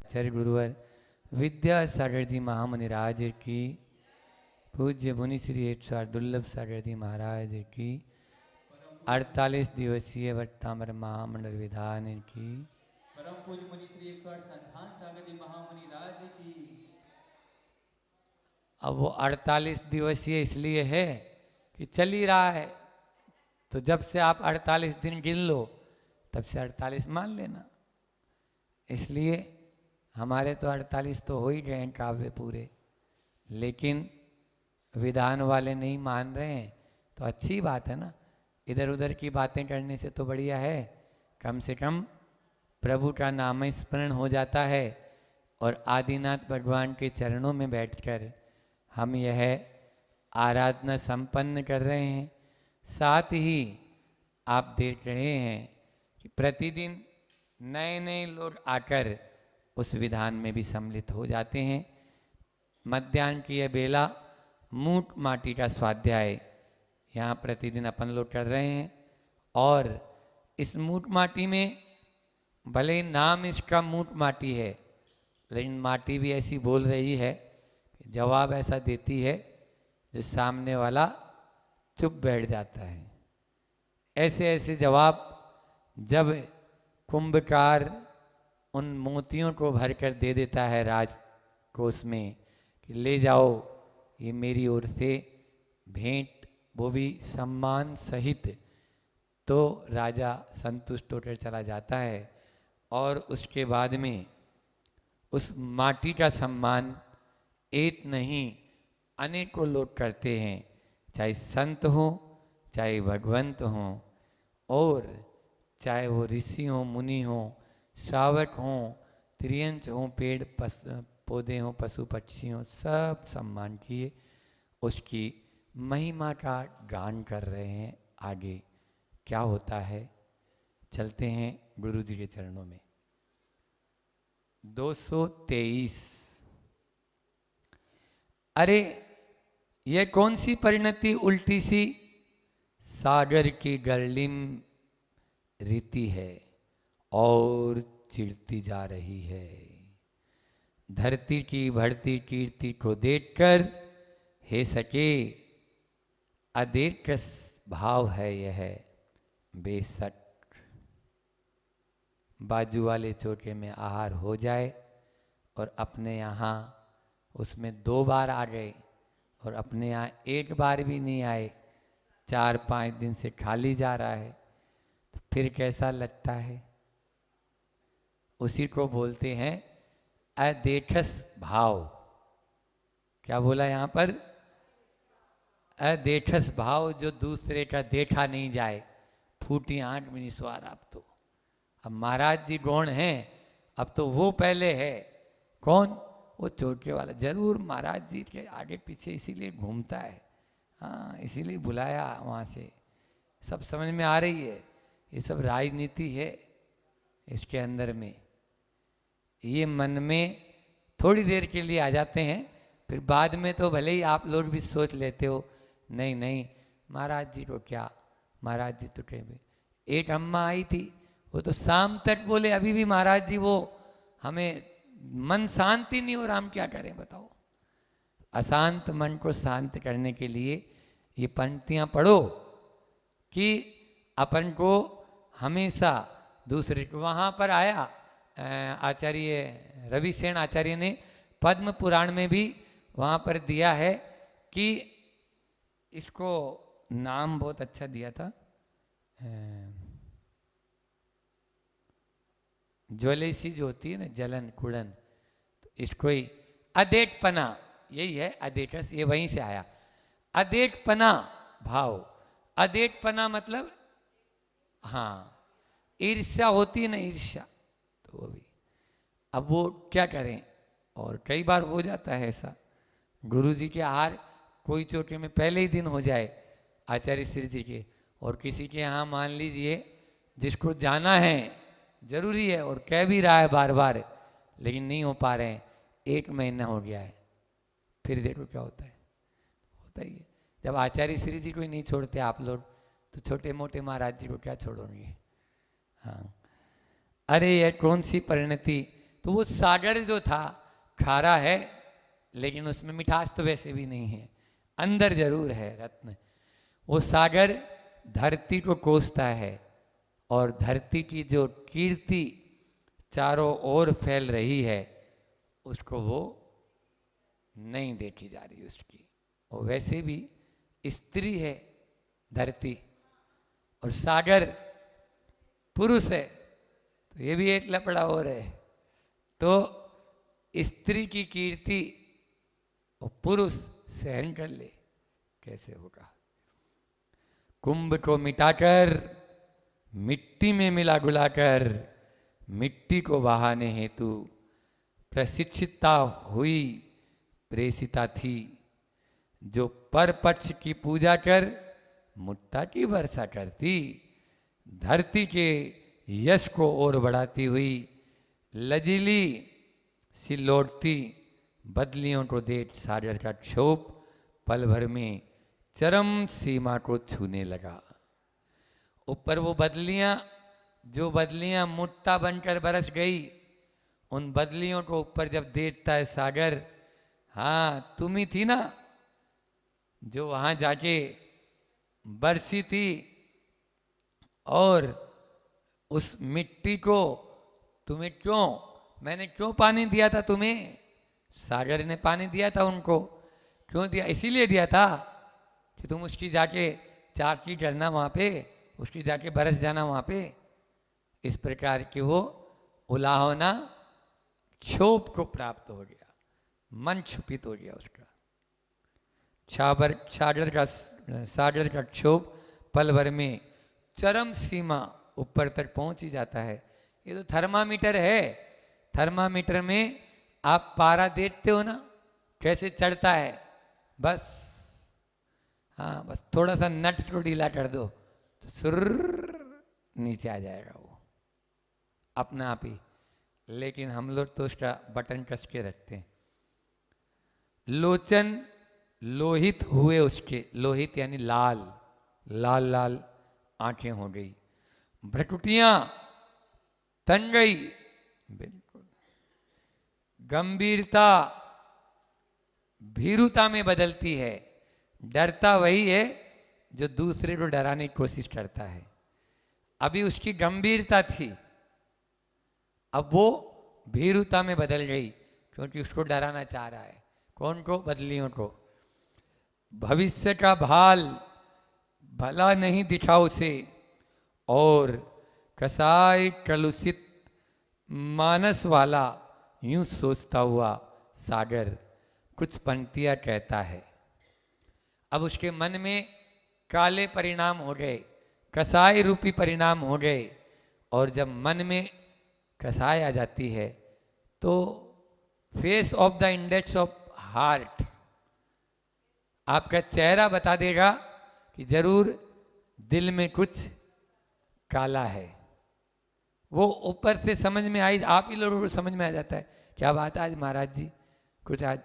आचार्य गुरुवर विद्यासागर जी महामुनिराज की, पूज्य मुनि श्री 108 दुर्लभ सागर जी महाराज की, 48 दिवसीय वट्टामर महामंडल विधान की, परम पूज्य मुनि श्री 108 संस्थान सागर जी महामुनि राज की। अब वो 48 दिवसीय इसलिए है कि चल ही रहा है, तो जब से आप 48 दिन गिन लो तब से 48 मान लेना। इसलिए हमारे तो 48 तो हो ही गए हैं काव्य पूरे, लेकिन विधान वाले नहीं मान रहे हैं तो अच्छी बात है ना। इधर उधर की बातें करने से तो बढ़िया है, कम से कम प्रभु का नाम स्मरण हो जाता है और आदिनाथ भगवान के चरणों में बैठकर हम यह आराधना संपन्न कर रहे हैं। साथ ही आप देख रहे हैं कि प्रतिदिन नए नए लोग आकर उस विधान में भी सम्मिलित हो जाते हैं। मध्याह्न की यह बेला मूठ माटी का स्वाध्याय यहाँ प्रतिदिन अपन लोग कर रहे हैं, और इस मूठ माटी में भले नाम इसका मूठ माटी है, लेकिन माटी भी ऐसी बोल रही है, जवाब ऐसा देती है जो सामने वाला चुप बैठ जाता है। ऐसे ऐसे जवाब जब कुंभकार उन मोतियों को भरकर दे देता है राजकोष में कि ले जाओ, ये मेरी ओर से भेंट, वो भी सम्मान सहित, तो राजा संतुष्ट होकर चला जाता है। और उसके बाद में उस माटी का सम्मान एक नहीं अनेकों लोग करते हैं, चाहे संत हो, चाहे भगवंत हो, और चाहे वो ऋषि हो, मुनि हो, श्रावक हो, त्रियंच हो, पेड़ पौधे हों, पशु पक्षी हों, सब सम्मान किए उसकी महिमा का गान कर रहे हैं। आगे क्या होता है, चलते हैं गुरु जी के चरणों में। 223। अरे ये कौन सी परिणति उल्टी सी, सागर की गर्लिम रीति है और चिढ़ती जा रही है। धरती की बढ़ती कीर्ति को देखकर हे सके अदेकस भाव है यह बेशक। बाजू वाले चौके में आहार हो जाए और अपने यहाँ उसमें 2 बार आ गए और अपने यहाँ 1 बार भी नहीं आए, 4-5 दिन से खाली जा रहा है, तो फिर कैसा लगता है। उसी को बोलते हैं अदेखस भाव। क्या बोला यहाँ पर, अदेखस भाव, जो दूसरे का देखा नहीं जाए, फूटी आंख में नहीं स्वार। आप तो अब महाराज जी गौण हैं, अब तो वो पहले है, कौन, वो चौके वाला जरूर महाराज जी के आगे पीछे इसीलिए घूमता है। हाँ, इसीलिए बुलाया वहाँ से, सब समझ में आ रही है, ये सब राजनीति है इसके अंदर में। ये मन में थोड़ी देर के लिए आ जाते हैं, फिर बाद में तो भले ही आप लोग भी सोच लेते हो नहीं नहीं महाराज जी को क्या, महाराज जी तो कहीं। एक अम्मा आई थी, वो तो शाम तक बोले अभी भी महाराज जी वो हमें मन शांति नहीं हो रहा, हम क्या करें बताओ। अशांत मन को शांत करने के लिए ये पंक्तियां पढ़ो कि अपन को हमेशा दूसरे को। वहाँ पर आया आचार्य रविसेन आचार्य ने पद्म पुराण में भी वहाँ पर दिया है कि इसको नाम बहुत अच्छा दिया था, ज्वलेसी जो होती है ना, जलन कुड़न, तो इसको ही अदेठपना, यही है अदेठस, ये वहीं से आया। अदेठपना भाव, अदेठपना मतलब हाँ ईर्ष्या होती है ना, ईर्ष्या, तो वो भी। अब वो क्या करें, और कई बार हो जाता है ऐसा, गुरु जी के आहार कोई चौके में पहले ही दिन हो जाए आचार्य श्री जी के, और किसी के यहाँ मान लीजिए जिसको जाना है जरूरी है और कह भी रहा है बार बार, लेकिन नहीं हो पा रहे हैं, 1 महीना हो गया है, फिर देखो क्या होता है। होता ही है, जब आचार्य श्री जी को ही नहीं छोड़ते आप लोग, तो छोटे मोटे महाराज जी को क्या छोड़ोगे। हाँ, अरे ये कौन सी परिणति, तो तो वो सागर जो था खारा है, लेकिन उसमें मिठास तो वैसे भी नहीं है, अंदर जरूर है रत्न। वो सागर धरती को कोसता है और धरती की जो कीर्ति चारों ओर फैल रही है उसको वो नहीं देखी जा रही उसकी। और वैसे भी स्त्री है धरती और सागर पुरुष है, तो ये भी एक लफड़ा और है। तो स्त्री की कीर्ति और पुरुष सहन कर ले, कैसे होगा। कुंभ को मिटाकर मिट्टी में मिला गुलाकर, मिट्टी को बहाने हेतु प्रशिक्षिता हुई प्रेसिता थी, जो पर पक्ष की पूजा कर मुक्ता की वर्षा करती, धरती के यश को और बढ़ाती हुई लजीली सी लौटती, बदलियों को देख सागर का क्षोभ पल भर में चरम सीमा को छूने लगा। ऊपर वो बदलियां, जो बदलियां मुक्ता बनकर बरस गई, उन बदलियों को ऊपर जब देखता है सागर, हाँ तुम ही थी ना जो वहां जाके बरसी थी, और उस मिट्टी को तुम्हें क्यों, मैंने क्यों पानी दिया था तुम्हें, सागर ने पानी दिया था उनको, क्यों दिया, इसीलिए दिया था कि तुम उसकी जाके चाकी करना वहाँ पे, उसकी जाके बरस जाना वहाँ पे। इस प्रकार की वो उलाहना क्षोभ को प्राप्त हो गया, मन क्षुपित हो गया उसका। सागर का क्षोभ पल भर में चरम सीमा ऊपर तक पहुंच ही जाता है। ये तो थर्मामीटर है, थर्मामीटर में आप पारा देखते हो ना कैसे चढ़ता है, बस हाँ बस थोड़ा सा नट को ढीला कर दो तो सुर्र नीचे आ जाएगा वो अपने आप ही। लेकिन हम लोग तो उसका बटन कस के रखते हैं। लोचन लोहित हुए उसके, लोहित यानी लाल, लाल लाल आंखें हो गई, भ्रकुटियां तन गई, बिल्कुल गंभीरता भीरुता में बदलती है। डरता वही है जो दूसरे को डराने की कोशिश करता है। अभी उसकी गंभीरता थी, अब वो भीरुता में बदल गई क्योंकि उसको डराना चाह रहा है। कौन को? बदलियों को। भविष्य का भाल भला नहीं दिखा उसे, और कसाई कलुषित मानस वाला यूं सोचता हुआ सागर कुछ पंक्तियां कहता है। अब उसके मन में काले परिणाम हो गए, कसाई रूपी परिणाम हो गए, और जब मन में कसाई आ जाती है तो face of the index of heart, आपका चेहरा बता देगा कि जरूर दिल में कुछ काला है। वो ऊपर से समझ में आई, आप ही लोगों को समझ में आ जाता है क्या बात है आज महाराज जी, कुछ आज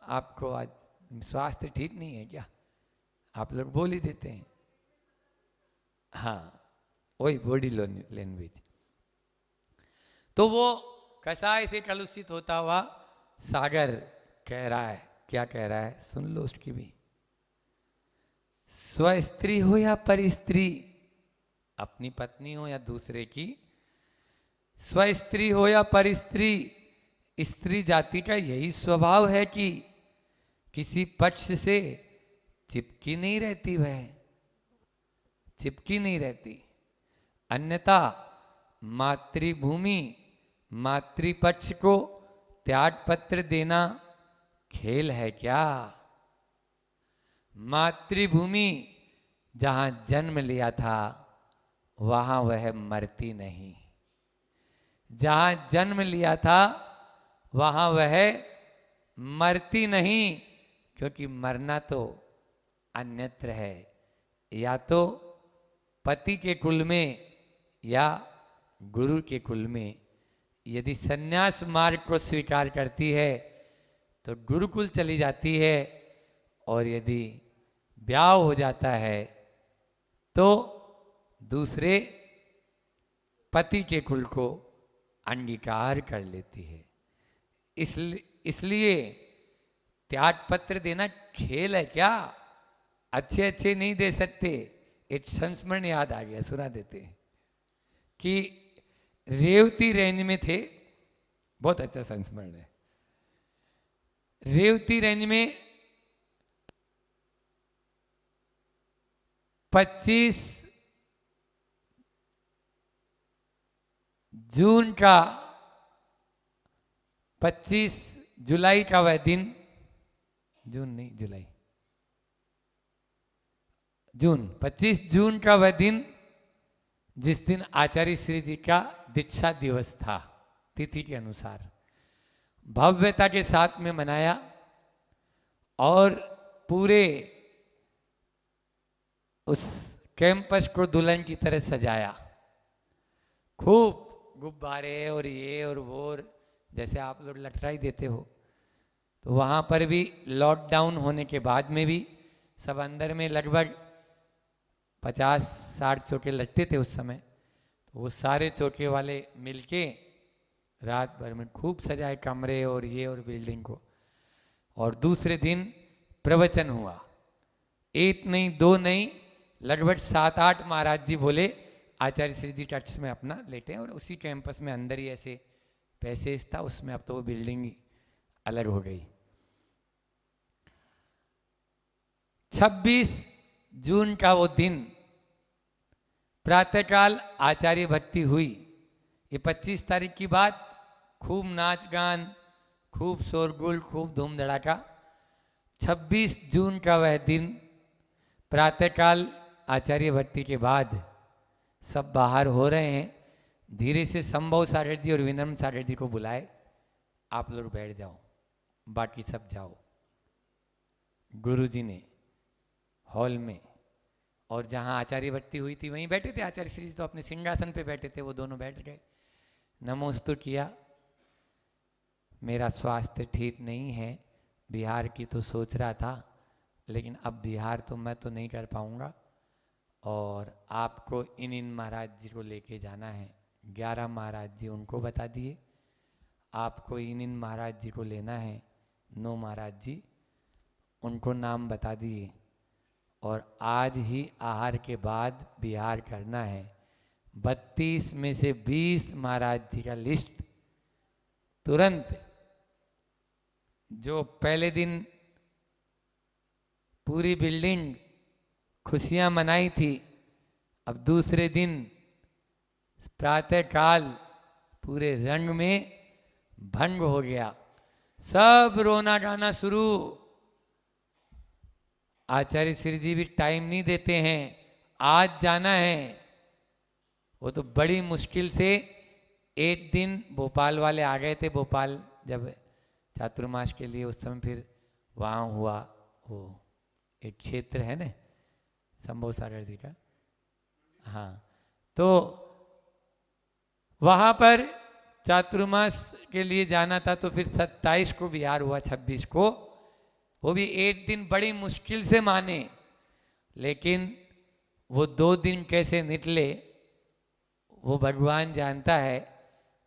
आपको आज स्वास्थ्य ठीक नहीं है क्या, आप लोग बोल ही देते हैं। हाँ वही बॉडी लैंग्वेज। तो वो कसाई से कलुषित होता हुआ सागर कह रहा है, क्या कह रहा है सुन लो उसकी भी। स्वस्त्री हो या पर स्त्री, अपनी पत्नी हो या दूसरे की, स्वस्त्री हो या पर स्त्री, स्त्री जाति का यही स्वभाव है कि किसी पक्ष से चिपकी नहीं रहती, वह चिपकी नहीं रहती। अन्यथा मातृभूमि मातृपक्ष को त्याग पत्र देना खेल है क्या। मातृभूमि जहां जन्म लिया था वहां वह मरती नहीं, जहां जन्म लिया था वहां वह मरती नहीं, क्योंकि मरना तो अन्यत्र है, या तो पति के कुल में या गुरु के कुल में। यदि सन्यास मार्ग को स्वीकार करती है तो गुरुकुल चली जाती है, और यदि ब्याह हो जाता है तो दूसरे पति के कुल को अंगीकार कर लेती है। इसलिए त्याग पत्र देना खेल है क्या? अच्छे अच्छे नहीं दे सकते। एक संस्मरण याद आ गया, सुना देते हैं कि रेवती रेंज में थे, बहुत अच्छा संस्मरण है। रेवती रेंज में 25 जून का 25 जुलाई का वह दिन, जून नहीं जुलाई, जून, 25 जून का वह दिन जिस दिन आचार्य श्री जी का दीक्षा दिवस था, तिथि के अनुसार भव्यता के साथ में मनाया और पूरे उस कैंपस को दुल्हन की तरह सजाया। खूब गुब्बारे और ये और वो, जैसे आप लोग लटकाई देते हो। तो वहाँ पर भी लॉकडाउन होने के बाद में भी सब अंदर में लगभग 50-60 चौके लगते थे उस समय। तो वो सारे चौके वाले मिलके रात भर में खूब सजाए कमरे और ये और बिल्डिंग को। और दूसरे दिन प्रवचन हुआ, एक नहीं दो नहीं, लगभग 7-8 महाराज जी बोले आचार्य श्री जी चर्च में अपना लेटे हैं। और उसी कैंपस में अंदर ही ऐसे पैसेज था उसमें, अब तो वो बिल्डिंग ही अलग हो गई। 26 जून का वो दिन प्रातःकाल आचार्य भक्ति हुई। ये 25 तारीख की बात, खूब नाच गान, खूब शोरगुल, खूब धूम धड़ाका। 26 जून का वह दिन प्रातःकाल आचार्य भक्ति के बाद सब बाहर हो रहे हैं। धीरे से संभव सागर जी और विनम्र सागर जी को बुलाए, आप लोग बैठ जाओ, बाकी सब जाओ। गुरुजी ने हॉल में, और जहाँ आचार्य भक्ति हुई थी वहीं बैठे थे। आचार्य श्री जी तो अपने सिंहासन पे बैठे थे, वो दोनों बैठ गए। नमोस्तु किया। मेरा स्वास्थ्य ठीक नहीं है, बिहार की तो सोच रहा था, लेकिन अब बिहार तो मैं तो नहीं कर पाऊँगा, और आपको इन महाराज जी को लेके जाना है। 11 महाराज जी उनको बता दिए, आपको इन महाराज जी को लेना है। 9 महाराज जी, उनको नाम बता दिए। और आज ही आहार के बाद बिहार करना है। 32 में से 20 महाराज जी का लिस्ट तुरंत, जो पहले दिन पूरी बिल्डिंग खुशियां मनाई थी, अब दूसरे दिन प्रातःकाल पूरे रंग में भंग हो गया। सब रोना गाना शुरू। आचार्य श्री जी भी टाइम नहीं देते हैं, आज जाना है। वो तो बड़ी मुश्किल से एक दिन भोपाल वाले आ गए थे। भोपाल जब चातुर्मास के लिए, उस समय फिर वहाँ हुआ, वो एक क्षेत्र है ना संभव सागर जी का, हाँ, तो वहाँ पर चातुर्मास के लिए जाना था। तो फिर 27 को बिहार हुआ, 26 को, वो भी एक दिन बड़ी मुश्किल से माने। लेकिन वो 2 दिन कैसे निकले वो भगवान जानता है।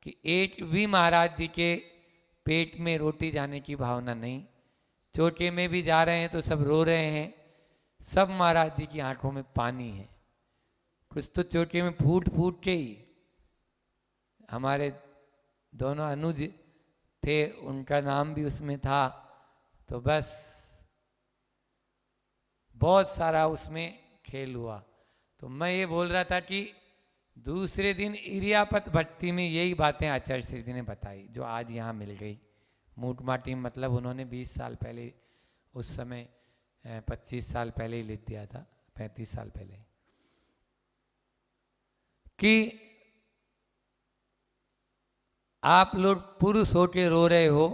कि एक भी महाराज जी के पेट में रोटी जाने की भावना नहीं। चौके में भी जा रहे हैं तो सब रो रहे हैं, सब महाराज जी की आंखों में पानी है। कुछ तो चौके में फूट फूट के ही, हमारे दोनों अनुज थे, उनका नाम भी उसमें था। तो बस बहुत सारा उसमें खेल हुआ। तो मैं ये बोल रहा था कि दूसरे दिन इरियापत भक्ति में यही बातें आचार्य श्री जी ने बताई, जो आज यहाँ मिल गई। मूट माटी मतलब उन्होंने 20 साल पहले, उस समय 25 साल पहले ही लिख दिया था, 35 साल पहले, कि आप लोग पुरुष होके रो रहे हो।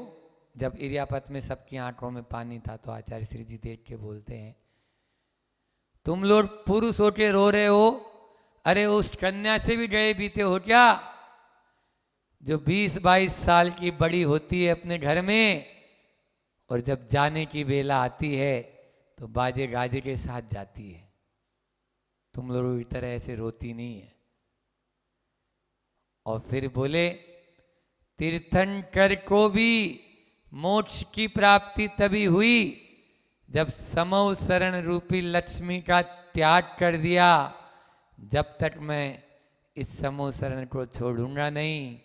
जब इरियापत में सबकी आंखों में पानी था तो आचार्य श्री जी देख के बोलते हैं, तुम लोग पुरुष होके रो रहे हो, अरे उस कन्या से भी गए बीते हो क्या, जो 20-22 साल की बड़ी होती है अपने घर में, और जब जाने की बेला आती है तो बाजे गाजे के साथ जाती है। तुम लोग की तरह ऐसे रोती नहीं है। और फिर बोले तीर्थंकर को भी मोक्ष की प्राप्ति तभी हुई जब समौ शरण रूपी लक्ष्मी का त्याग कर दिया। जब तक मैं इस समौ शरण को छोड़ूंगा नहीं,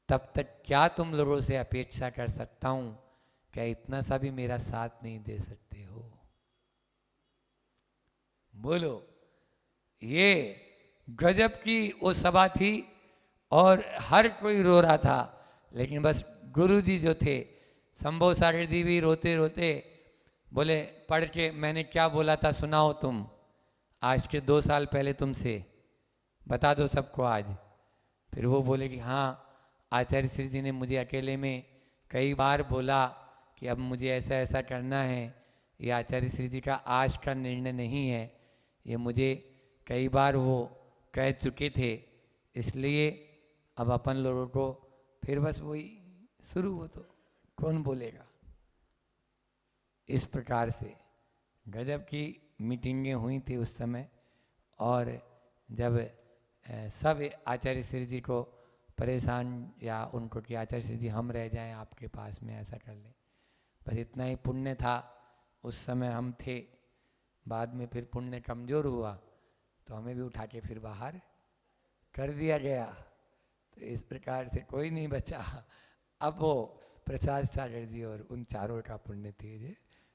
तब तक क्या तुम लोगों से अपेक्षा कर सकता हूं? क्या इतना सा भी मेरा साथ नहीं दे सकते हो? बोलो। ये गजब की वो सभा थी और हर कोई रो रहा था, लेकिन बस गुरुजी जो थे, शंभो सागर जी भी रोते रोते बोले, पढ़ के मैंने क्या बोला था सुनाओ तुम, आज के 2 साल पहले तुमसे, बता दो सबको आज। फिर वो बोले कि हाँ, आचार्य श्री जी ने मुझे अकेले में कई बार बोला कि अब मुझे ऐसा ऐसा करना है। ये आचार्य श्री जी का आज का निर्णय नहीं है, ये मुझे कई बार वो कह चुके थे, इसलिए अब अपन लोगों को फिर बस वही शुरू हो तो कौन बोलेगा। इस प्रकार से गजब की मीटिंगें हुई थी उस समय। और जब सब आचार्य श्री जी को परेशान या उनको कि आचार्य श्री जी हम रह जाएं आपके पास में, ऐसा कर लें, बस इतना ही पुण्य था उस समय हम थे। बाद में फिर पुण्य कमज़ोर हुआ तो हमें भी उठा के फिर बाहर कर दिया गया। तो इस प्रकार से कोई नहीं बचा। अब वो प्रसाद सागर जी और उन चारों का पुण्य थे। जे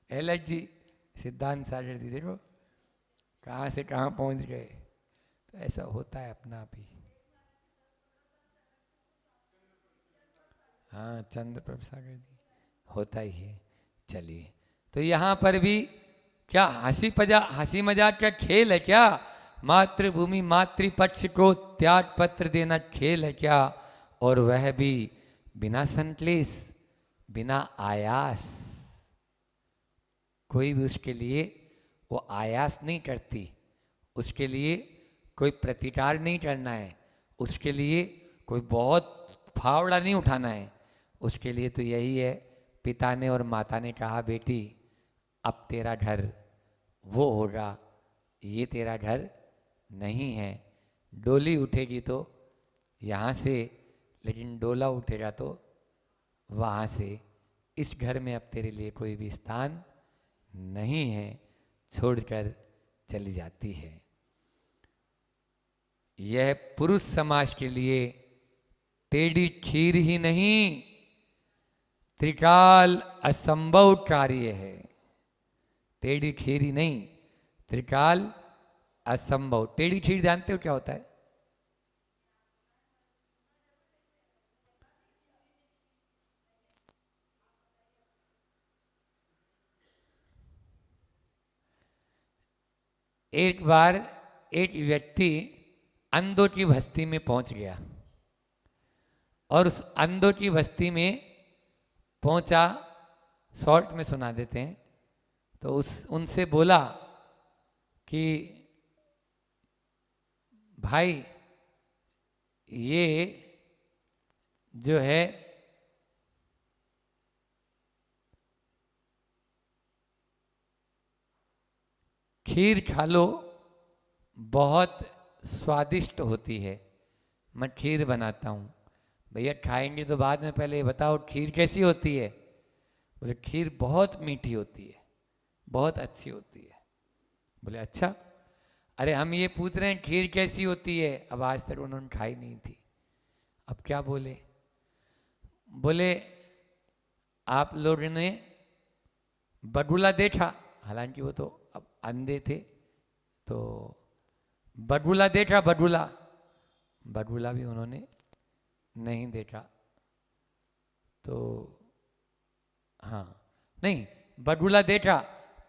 एलच जी, सिद्धांत सागर जी, देखो कहाँ से कहाँ पहुँच गए। तो ऐसा होता है अपना आप ही। हाँ, चंद्र प्रभ सागर जी होता ही है। चलिए, तो यहाँ पर भी क्या हंसी मजाक का खेल है क्या? मातृभूमि मातृपक्ष को त्याग पत्र देना खेल है क्या? और वह भी बिना संक्लेश, बिना आयास। कोई भी उसके लिए वो आयास नहीं करती, उसके लिए कोई प्रतिकार नहीं करना है, उसके लिए कोई बहुत फावड़ा नहीं उठाना है। उसके लिए तो यही है, पिता ने और माता ने कहा बेटी अब तेरा घर वो होगा, ये तेरा घर नहीं है। डोली उठेगी तो यहाँ से, लेकिन डोला उठेगा तो वहाँ से। इस घर में अब तेरे लिए कोई भी स्थान नहीं है, छोड़कर चली जाती है। यह पुरुष समाज के लिए टेढ़ी खीर ही नहीं, त्रिकाल असंभव कार्य है। टेढ़ी खीर ही नहीं, त्रिकाल असंभव। टेढ़ी खीर जानते हो क्या होता है? एक बार एक व्यक्ति अंधों की बस्ती में पहुंच गया और उस अंधों की बस्ती में पहुंचा, शॉर्ट में सुना देते हैं। तो उनसे बोला कि भाई ये जो है खीर खा लो, बहुत स्वादिष्ट होती है, मैं खीर बनाता हूँ। भैया खाएंगे तो बाद में, पहले बताओ खीर कैसी होती है? बोले खीर बहुत मीठी होती है, बहुत अच्छी होती है। बोले अच्छा, अरे हम ये पूछ रहे हैं खीर कैसी होती है, अब आज तक उन्होंने खाई नहीं थी। अब क्या बोले? बोले आप लोगों ने बगुला देखा, हालांकि वो तो अब अंधे थे, तो बगुला देखा, बगुला भी उन्होंने नहीं देखा। तो हाँ, नहीं, बगुला देखा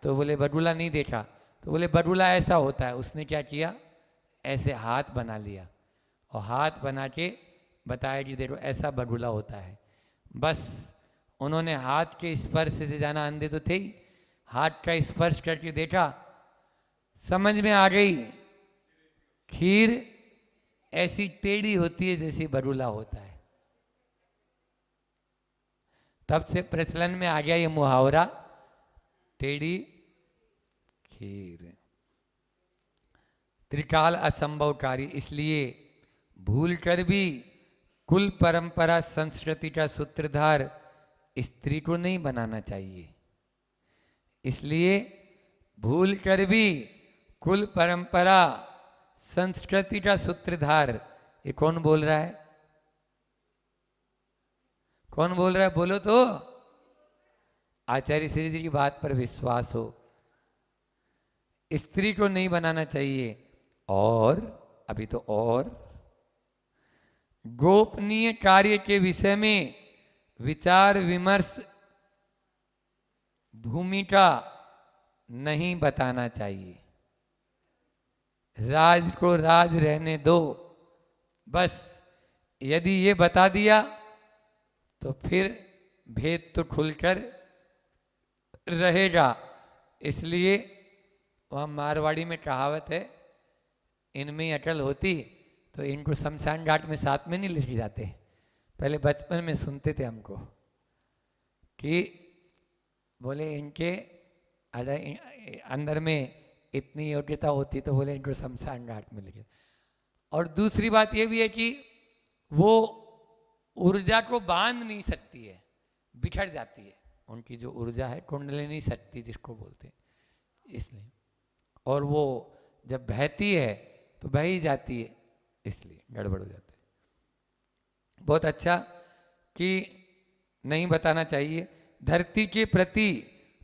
तो बोले बगुला नहीं देखा। तो बोले बगुला ऐसा होता है। उसने क्या किया, ऐसे हाथ बना लिया और हाथ बना के बताया कि देखो ऐसा बगुला होता है। बस उन्होंने हाथ के स्पर्श से जाना, अंधे तो थे ही, हाथ का स्पर्श करके देखा, समझ में आ गई खीर ऐसी टेढ़ी होती है जैसी बगुला होता है। तब से प्रचलन में आ गया ये मुहावरा, टेढ़ी खीर। त्रिकाल असंभव कार्य, इसलिए भूल कर भी कुल परंपरा संस्कृति का सूत्रधार स्त्री को नहीं बनाना चाहिए। इसलिए भूल कर भी कुल परंपरा संस्कृति का सूत्रधार, ये कौन बोल रहा है? कौन बोल रहा है? बोलो तो। आचार्य श्री जी की बात पर विश्वास हो। स्त्री को नहीं बनाना चाहिए। और अभी तो और गोपनीय कार्य के विषय में विचार विमर्श भूमिका नहीं बताना चाहिए। राज को राज रहने दो। बस यदि ये बता दिया तो फिर भेद तो खुलकर रहेगा। इसलिए वहाँ मारवाड़ी में कहावत है, इनमें ही अटल होती तो इनको शमशान घाट में साथ में नहीं लेके जाते। पहले बचपन में सुनते थे हमको कि बोले इनके अंदर में इतनी योग्यता होती तो बोले इनको शमशान घाट में लेके। और दूसरी बात ये भी है कि वो ऊर्जा को बांध नहीं सकती है, बिखर जाती है। उनकी जो ऊर्जा है कुंडलिनी शक्ति जिसको बोलते हैं, इसलिए। और वो जब बहती है तो बह ही जाती है, इसलिए गड़बड़ हो जाता है। बहुत अच्छा कि नहीं बताना चाहिए। धरती के प्रति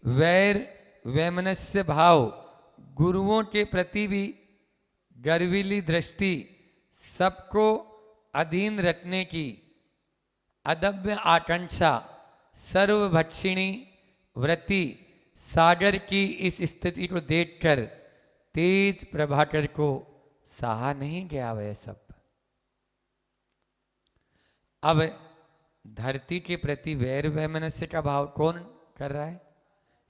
वैर वैमनस्य भाव, गुरुओं के प्रति भी गर्वीली दृष्टि, सबको अधीन रखने की अदम्य आकांक्षा, सर्वभक्षिणी व्रति सागर की इस स्थिति को देखकर तेज प्रभाकर को सहा नहीं गया वह सब। अब धरती के प्रति वैर वैमनस्य का भाव कौन कर रहा है?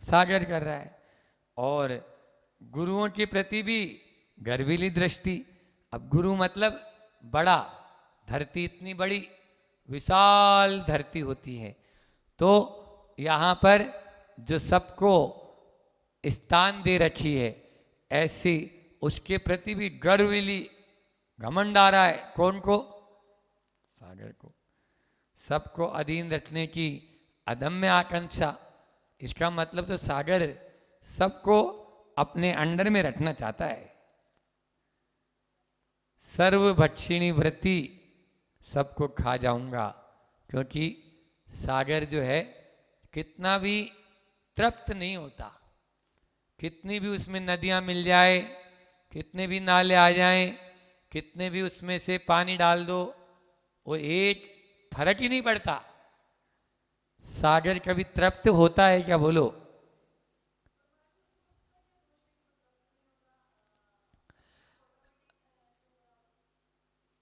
सागर कर रहा है। और गुरुओं के प्रति भी गर्वीली दृष्टि। अब गुरु मतलब बड़ा, धरती इतनी बड़ी विशाल धरती होती है, तो यहाँ पर जो सबको स्थान दे रखी है, ऐसी उसके प्रति भी गर्वीली घमंड आ रहा है। कौन को? सागर को। सबको अधीन रखने की अदम्य आकांक्षा। इसका मतलब तो सागर सबको अपने अंडर में रखना चाहता है। सर्वभक्षिणी व्रति, सबको खा जाऊंगा। क्योंकि सागर जो है कितना भी तृप्त नहीं होता, कितनी भी उसमें नदियां मिल जाए, कितने भी नाले आ जाएं, कितने भी उसमें से पानी डाल दो, वो एक फर्क ही नहीं पड़ता। सागर कभी तृप्त होता है क्या? बोलो।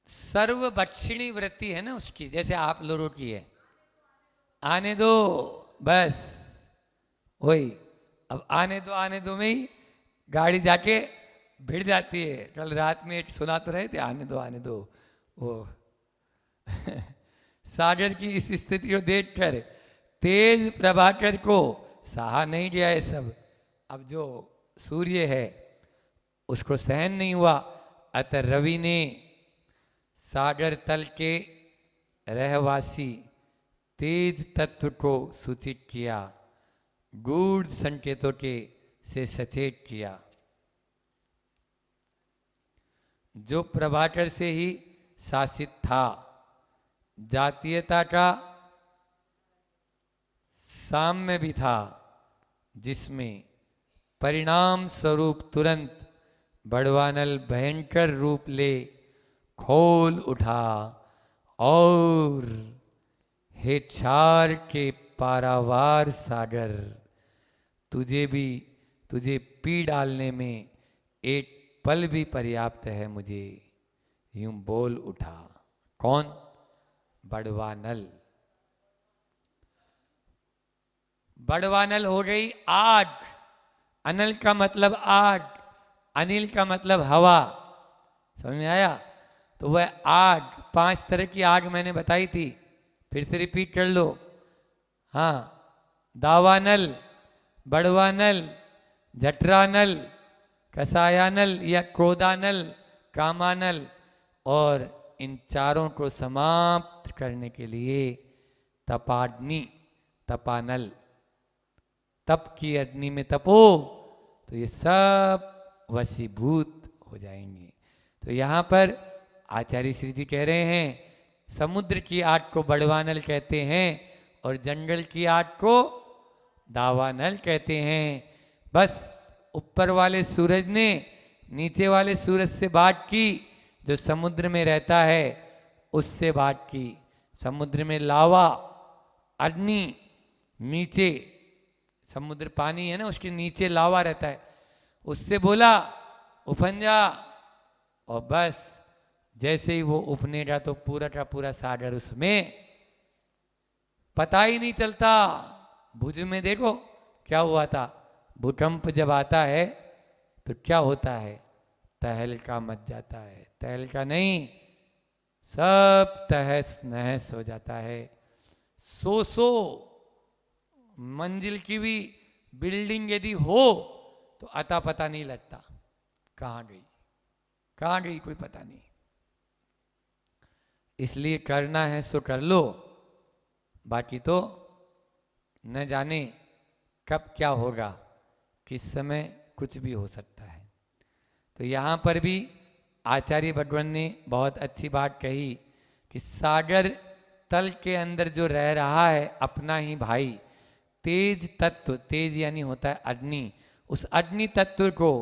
सर्वभक्षिणी वृत्ति है ना उसकी, जैसे आप लोगों की है, आने दो बस वही। अब आने दो में ही गाड़ी जाके भिड़ जाती है। कल रात में एक सुना तो रहे थे, आने दो वो सागर की इस स्थिति को देखकर तेज प्रभाकर को सहा नहीं गया ये सब। अब जो सूर्य है उसको सहन नहीं हुआ, अतः रवि ने सागर तल के रहवासी तेज तत्व को सूचित किया, गूढ़ संकेतों के से सचेत किया। जो प्रभाकर से ही शासित था, जातीयता का साम्य भी था, जिसमें परिणाम स्वरूप तुरंत बड़वानल भयंकर रूप ले खोल उठा और हे क्षार के पारावार सागर, तुझे पी डालने में एक पल भी पर्याप्त है मुझे, यूं बोल उठा। कौन? बड़वानल। बड़वानल हो गई आग। अनल का मतलब आग, अनिल का मतलब हवा। समझ में आया? तो वह आग, 5 तरह की आग मैंने बताई थी, फिर से रिपीट कर लो। हाँ, दावानल, बड़वानल, जठरानल, कसायानल या क्रोधानल, कामानल और इन चारों को समाप्त करने के लिए तपाग्नि, तपानल, तप की अग्नि में तपो तो ये सब वशीभूत हो जाएंगे। तो यहाँ पर आचार्य श्री जी कह रहे हैं समुद्र की आग को बड़वानल कहते हैं और जंगल की आग को दावानल कहते हैं। बस ऊपर वाले सूरज ने नीचे वाले सूरज से बात की, जो समुद्र में रहता है उससे बात की। समुद्र में लावा, अग्नि, नीचे समुद्र पानी है ना, उसके नीचे लावा रहता है, उससे बोला उफन जा, और बस जैसे ही वो उफनेगा तो पूरा का पूरा सागर उसमें पता ही नहीं चलता। भुज में देखो क्या हुआ था, भूकंप जब आता है तो क्या होता है, तहलका मच जाता है, तहलका नहीं सब तहस नहस हो जाता है। सौ मंजिल की भी बिल्डिंग यदि हो तो अता पता नहीं लगता कहाँ गई कोई पता नहीं। इसलिए करना है सो कर लो, बाकी तो न जाने कब क्या होगा, किस समय कुछ भी हो सकता है। तो यहाँ पर भी आचार्य भगवान ने बहुत अच्छी बात कही कि सागर तल के अंदर जो रह रहा है अपना ही भाई तेज तत्व, तेज यानी होता है अग्नि, उस अग्नि तत्व को,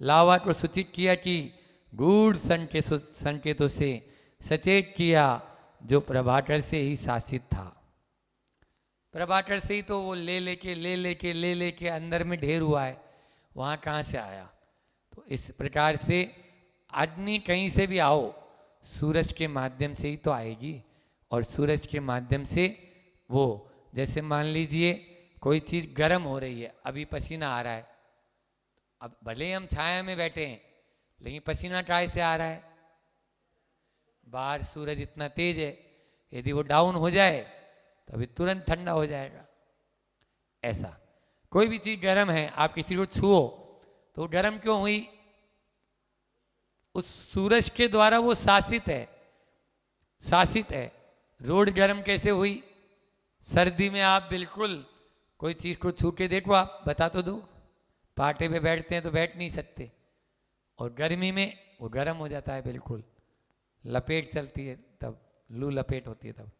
लावा को सूचित किया कि गूढ़ संकेतों से सचेत किया, जो प्रभाकर से ही शासित था। प्रभाकर से ही तो वो ले लेके अंदर में ढेर हुआ है, वहाँ कहाँ से आया। तो इस प्रकार से अग्नि कहीं से भी आओ सूरज के माध्यम से ही तो आएगी, और सूरज के माध्यम से वो, जैसे मान लीजिए कोई चीज़ गर्म हो रही है, अभी पसीना आ रहा है, अब भले ही हम छाया में बैठे हैं लेकिन पसीना काय से आ रहा है, बाहर सूरज इतना तेज है, यदि वो डाउन हो जाए तो अभी तुरंत ठंडा हो जाएगा। ऐसा कोई भी चीज़ गर्म है, आप किसी को छुओ तो गर्म क्यों हुई, उस सूरज के द्वारा वो शासित है। रोड गर्म कैसे हुई, सर्दी में आप बिल्कुल कोई चीज़ को छू के देखो, आप बता तो दो, पाटे पे बैठते हैं तो बैठ नहीं सकते, और गर्मी में वो गर्म हो जाता है बिल्कुल, लपेट चलती है, तब लू लपेट होती है तब।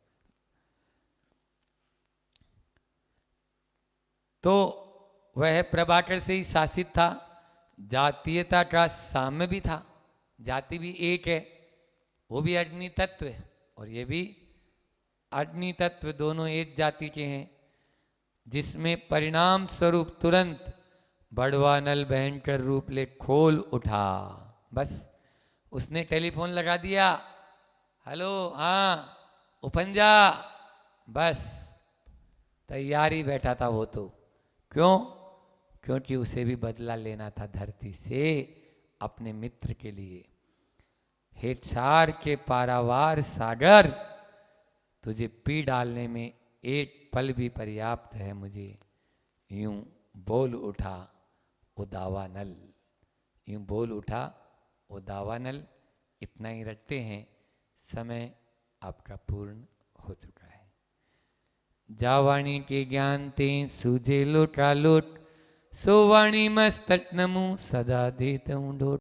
तो वह प्रभाकर से ही शासित था। जातीयता का साम्य भी था, जाति भी एक है, वो भी अग्नि तत्व है और ये भी अग्नि तत्व, दोनों एक जाति के हैं, जिसमें परिणाम स्वरूप तुरंत बड़वानल भयंकर रूप ले खोल उठा। बस उसने टेलीफोन लगा दिया, हेलो हाँ उपंजा, बस तैयारी बैठा था वो तो। क्यों? क्योंकि उसे भी बदला लेना था धरती से अपने मित्र के लिए। हे क्षार के पारावार सागर, तुझे पी डालने में एक पल भी पर्याप्त है मुझे, यूं बोल उठा वो दावानल, यूं बोल उठा वो दावानल। इतना ही रखते हैं, समय आपका पूर्ण हो चुका है। जावाणी के ज्ञान ते सूझे लोटा लोट, सोवाणी मस्तक नमु सदा देत हूँ डोट।